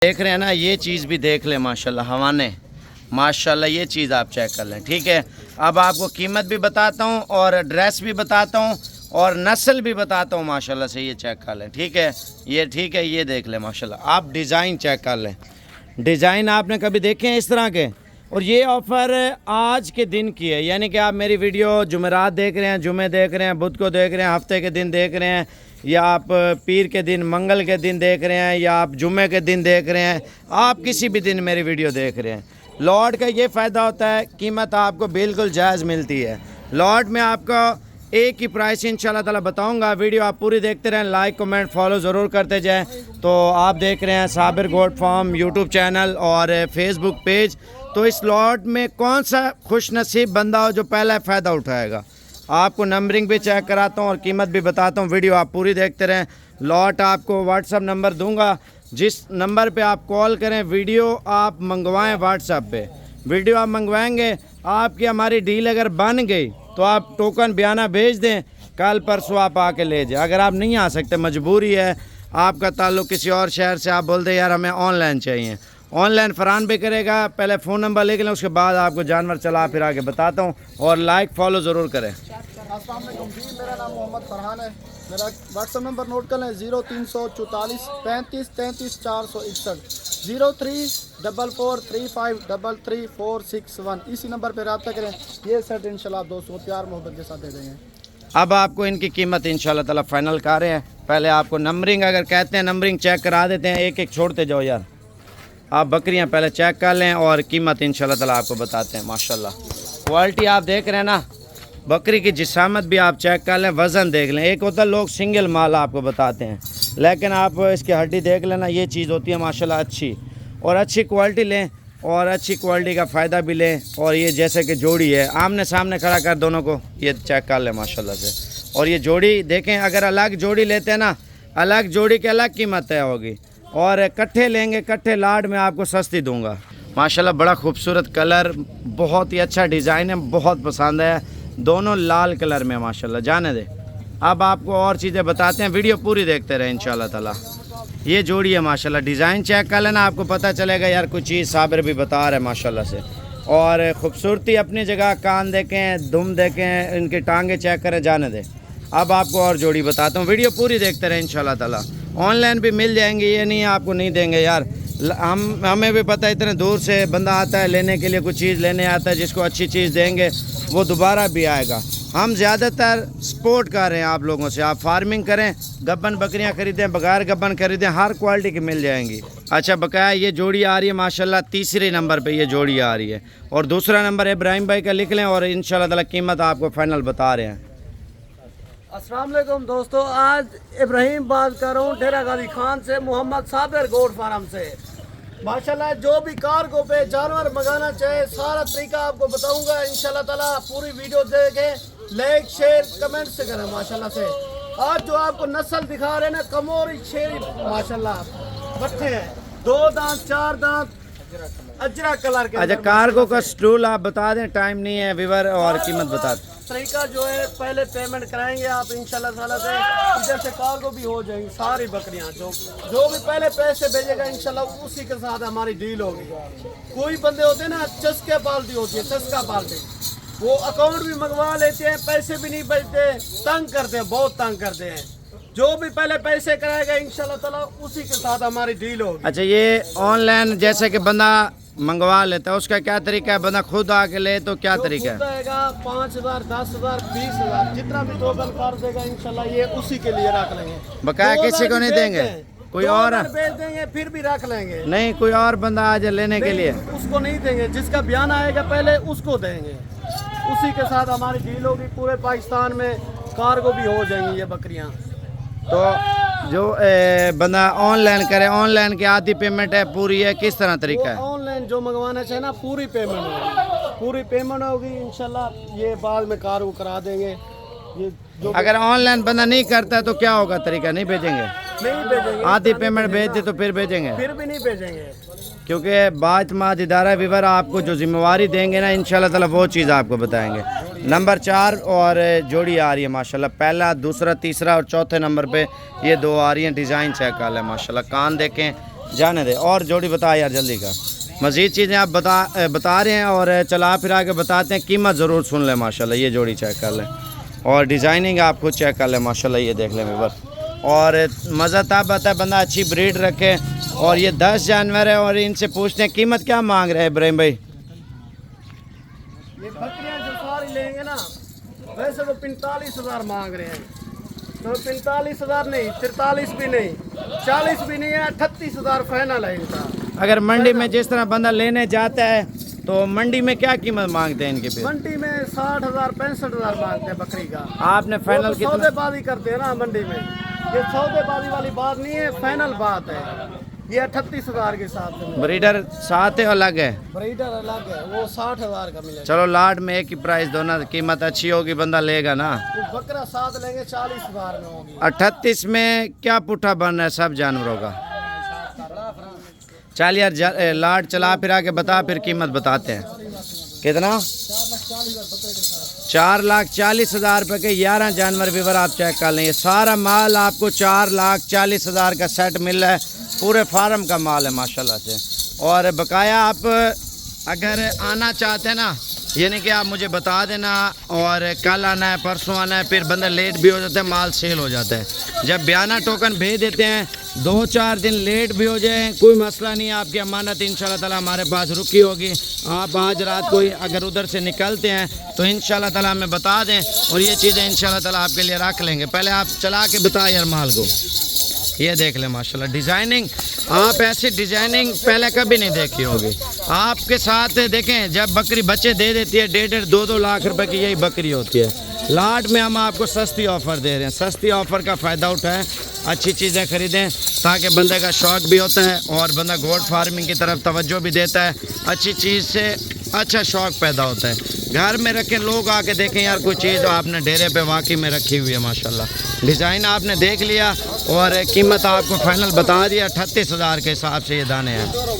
देख रहे हैं ना, ये चीज़ भी देख लें माशाल्लाह हवाने, माशाल्लाह ये चीज़ आप चेक कर लें। ठीक है, अब आपको कीमत भी बताता हूँ और ड्रेस भी बताता हूँ और नस्ल भी बताता हूँ माशाल्लाह से। ये चेक कर लें। ठीक है, ये ठीक है, ये देख लें माशाल्लाह। आप डिज़ाइन चेक कर लें, डिज़ाइन आपने कभी देखे हैं इस तरह के? और ये ऑफ़र आज के दिन की है, यानी कि आप मेरी वीडियो जुमेरात देख रहे हैं, जुमे देख रहे हैं, बुध को देख रहे हैं, हफ्ते के दिन देख रहे हैं, या आप पीर के दिन, मंगल के दिन देख रहे हैं, या आप जुमे के दिन देख रहे हैं, आप किसी भी दिन मेरी वीडियो देख रहे हैं, लॉट का ये फ़ायदा होता है, कीमत आपको बिल्कुल जायज़ मिलती है। लॉट में आपको एक ही प्राइस इंशाल्लाह ताला बताऊंगा। वीडियो आप पूरी देखते रहें, लाइक कमेंट फॉलो ज़रूर करते जाएं। तो आप देख रहे हैं Sabir goat farm YouTube channel और फेसबुक पेज। तो इस लॉट में कौन सा खुश नसीब बंदा हो जो पहला फ़ायदा उठाएगा? आपको नंबरिंग भी चेक कराता हूँ और कीमत भी बताता हूँ। वीडियो आप पूरी देखते रहें। लॉट आपको व्हाट्सअप नंबर दूंगा, जिस नंबर पे आप कॉल करें, वीडियो आप मंगवाएं व्हाट्सअप पे, वीडियो आप मंगवाएंगे, आपकी हमारी डील अगर बन गई तो आप टोकन बयाना भेज दें, कल परसों आप आके ले जाए। अगर आप नहीं आ सकते, मजबूरी है, आपका ताल्लुक़ किसी और शहर से, आप बोलते यार हमें ऑनलाइन चाहिए, ऑनलाइन फ़रान भी करेगा। पहले फ़ोन नंबर लिख लें, उसके बाद आपको जानवर चला फिर आके बताता हूँ। और लाइक फॉलो ज़रूर करें। अस्सलाम वालेकुम जी, मेरा नाम मोहम्मद फरहान है। मेरा व्हाट्सअप नंबर नोट कर लें, 0344 35 33 461, 034435333461। इसी नंबर पर रब्ता करें। ये सेट इंशाल्लाह दोस्तों प्यार मोहब्बत के साथ दे देंगे। अब आपको इनकी कीमत इंशाल्लाह ताला फाइनल कर रहे हैं। पहले आपको नंबरिंग अगर कहते हैं, नंबरिंग चेक करा देते हैं, एक एक छोड़ते जाओ यार। आप बकरियां पहले चेक कर लें और कीमत इंशाल्लाह ताला आपको बताते हैं। माशाल्लाह क्वालिटी आप देख रहे हैं ना, बकरी की जिसामत भी आप चेक कर लें, वज़न देख लें। एक होता है लोग सिंगल माल आपको बताते हैं, लेकिन आप इसकी हड्डी देख लेना, ये चीज़ होती है माशाल्लाह अच्छी। और अच्छी क्वालिटी लें और अच्छी क्वालिटी का फ़ायदा भी लें। और ये जैसे कि जोड़ी है, आमने सामने खड़ा कर दोनों को, ये चेक कर लें माशाल्लाह से। और ये जोड़ी देखें, अगर अलग जोड़ी लेते हैं ना, अलग जोड़ी की अलग कीमत तय होगी, और इकट्ठे लेंगे, इकट्ठे लाड में आपको सस्ती दूंगा। माशाल्लाह बड़ा खूबसूरत कलर, बहुत ही अच्छा डिज़ाइन है, बहुत पसंद है। दोनों लाल कलर में माशाल्लाह। जाने दे, अब आपको और चीज़ें बताते हैं, वीडियो पूरी देखते रहे इंशाल्लाह ताला। ये जोड़ी है माशाल्लाह, डिज़ाइन चेक कर लेना, आपको पता चलेगा यार कुछ चीज़ साबिर भी बता रहे हैं माशाल्लाह से। और ख़ूबसूरती अपनी जगह, कान देखें, दुम देखें, इनकी टांगे चेक करें। जाने दें, अब आपको और जोड़ी बताता हूँ, वीडियो पूरी देखते रहे इंशाल्लाह ताला। ऑनलाइन भी मिल जाएंगे, ये नहीं आपको नहीं देंगे यार। हमें भी पता है, इतने दूर से बंदा आता है लेने के लिए, कुछ चीज़ लेने आता है, जिसको अच्छी चीज़ देंगे वो दोबारा भी आएगा। हम ज़्यादातर सपोर्ट कर रहे हैं आप लोगों से, आप फार्मिंग करें, गब्बन बकरियां खरीदें, बगैर गब्बन खरीदें, हर क्वालिटी की मिल जाएंगी। अच्छा बकाया ये जोड़ी आ रही है माशाल्लाह, तीसरे नंबर पे ये जोड़ी आ रही है, और दूसरा नंबर इब्राहिम भाई का लिख लें, और इंशाल्लाह ताला कीमत आपको फाइनल बता रहे हैं। अस्सलाम वालेकुम दोस्तों, आज इब्राहिम बात कर रहा हूँ डेरा गाजी खान से, मोहम्मद साबिर गोट फार्म से। माशाल्लाह जो भी कार्गो पे जानवर मंगाना चाहे, सारा तरीका आपको बताऊंगा इंशाल्लाह ताला। पूरी वीडियो देखें, लाइक शेयर कमेंट से करें माशाल्लाह से। आज जो आपको नस्ल दिखा रहे हैं ना, कमोरी शेरी माशाल्लाह बट्ठे हैं, 2 दांत 4 दांत अजरा कलर के। अच्छा कार्गो का स्टूल आप बता दें, टाइम नहीं है विवर, और कीमत बता दें। तरीका जो है, पहले पेमेंट कराएंगे आप इंशाल्लाह ताला से, इधर से कार्गो भी हो जाएंगी सारी बकरियां। जो भी पहले पैसे भेजेगा इंशाल्लाह उसी के साथ हमारी डील होगी। कोई बंदे होते हैं ना, चस्के पालती होती है, चस्का पालती, वो अकाउंट भी मंगवा लेते हैं, पैसे भी नहीं भेजते, तंग करते हैं, बहुत तंग करते हैं। जो भी पहले पैसे कराएगा इंशाल्लाह ताला उसी के साथ हमारी डील होगी। अच्छा ये ऑनलाइन जैसे कि बंदा मंगवा लेता है, उसका क्या तरीका है? बंदा खुद आके ले तो क्या तरीका है? 5,000 10,000 20,000 जितना भी टोकन कर देगा इंशाल्लाह ये उसी के लिए रख लेंगे। बकाया किसी को नहीं देंगे? कोई और बेच देंगे फिर भी रख लेंगे। नहीं, कोई और बंदा आ जाए लेने के लिए? उसको नहीं देंगे, जिसका बयान आएगा पहले उसको देंगे, उसी के साथ हमारी डील होगी। पूरे पाकिस्तान में कार्गो भी हो जाएंगी ये बकरियां। तो जो बंदा ऑनलाइन करे, ऑनलाइन की आधी पेमेंट है, पूरी है, किस तरह तरीका है? ऑनलाइन जो मंगवाना चाहे ना, पूरी पेमेंट होगी, पूरी पेमेंट होगी इंशाल्लाह। ये बाद में कार्गो करा देंगे। ये जो अगर ऑनलाइन बंदा नहीं करता तो क्या होगा तरीका? नहीं भेजेंगे? नहीं भेजेंगे, आधी पेमेंट भेज दे तो फिर भेजेंगे? फिर भी नहीं भेजेंगे, क्योंकि बातमाद इदारा विवर आपको जो जिम्मेवारी देंगे ना इंशाल्लाह ताला वो चीज़ आपको बताएंगे। नंबर 4 और जोड़ी आ रही है माशाल्लाह, पहला दूसरा तीसरा और चौथे नंबर पे ये 2 आ रही हैं। डिज़ाइन चेक कर लें माशाल्लाह, कान देखें, जाने दे। और जोड़ी बता यार जल्दी का, मज़ीद चीज़ें आप बता रहे हैं और चला फिरा के बताते हैं। कीमत ज़रूर सुन लें माशाल्लाह, ये जोड़ी चेक कर लें और डिज़ाइनिंग आप खुद चेक कर लें माशाल्लाह, ये देख लें व्यूअर। और मज़ा तब आता है बंदा अच्छी ब्रीड रखे। और ये 10 जानवर है और इनसे पूछते हैं कीमत क्या मांग रहे हैं इब्राहिम भाई? ये बकरियां जो सारी लेंगे ना, वैसे तो 45,000 मांग रहे हैं, तो 45,000 नहीं, 43 भी नहीं, 40 भी नहीं है, 38,000 फाइनल है इनका। अगर मंडी में जिस तरह बंदा लेने जाता है तो मंडी में क्या कीमत मांगते हैं इनके पे? मंडी में 60,000 65,000 मांगते हैं बकरी का। आपने फाइनल कितना? सौदेबाजी करते हैं ना मंडी में, ये सौदेबाजी वाली बात नहीं है, फाइनल बात है। ये 38,000 के साथ में। ब्रीडर साथ है अलग है? ब्रीडर अलग है, वो 60,000 का मिलेगा। चलो लाट में एक ही प्राइस दो ना, कीमत अच्छी होगी बंदा लेगा ना। वो बकरा साथ लेंगे 40,000 में होगी। 38 में क्या पुट्ठा बन रहा है सब जानवरों का? चल यार लाट चला फिरा के बता, फिर कीमत बताते हैं। कितना? 4,40,000 रुपये के 11 जानवर व्यूअर आप चेक कर लें। ये सारा माल आपको 4,40,000 का सेट मिल रहा है, पूरे फार्म का माल है माशाल्लाह से। और बकाया आप अगर आना चाहते हैं ना, यानी कि आप मुझे बता देना और कल आना है परसों आना है, फिर बंदा लेट भी हो जाता है, माल सेल हो जाता है। जब बयाना टोकन भेज देते हैं, 2-4 दिन लेट भी हो जाए कोई मसला नहीं है, आपकी अमानत इंशाल्लाह ताला हमारे पास रुकी होगी। आप आज रात को अगर उधर से निकलते हैं तो इंशाल्लाह ताला हमें बता दें और ये चीज़ें इंशाल्लाह ताला आपके लिए रख लेंगे। पहले आप चला के बताएं यार माल को, ये देख लें माशाल्लाह डिज़ाइनिंग। आप ऐसी डिज़ाइनिंग पहले कभी नहीं देखी होगी। आपके साथ देखें, जब बकरी बच्चे दे देती है 1.5 2-2 लाख रुपए की यही बकरी होती है। लाट में हम आपको सस्ती ऑफ़र दे रहे हैं, सस्ती ऑफ़र का फ़ायदा उठाएं, अच्छी चीज़ें ख़रीदें ताकि बंदे का शौक़ भी होता है और बंदा गोट फार्मिंग की तरफ तवज्जो भी देता है। अच्छी चीज़ से अच्छा शौक़ पैदा होता है। घर में रखें, लोग आके देखें यार कोई चीज़ आपने डेरे पे वाकई में रखी हुई है माशाल्लाह। डिज़ाइन आपने देख लिया और कीमत आपको फाइनल बता दिया, 38,000 के हिसाब से ये दाने हैं।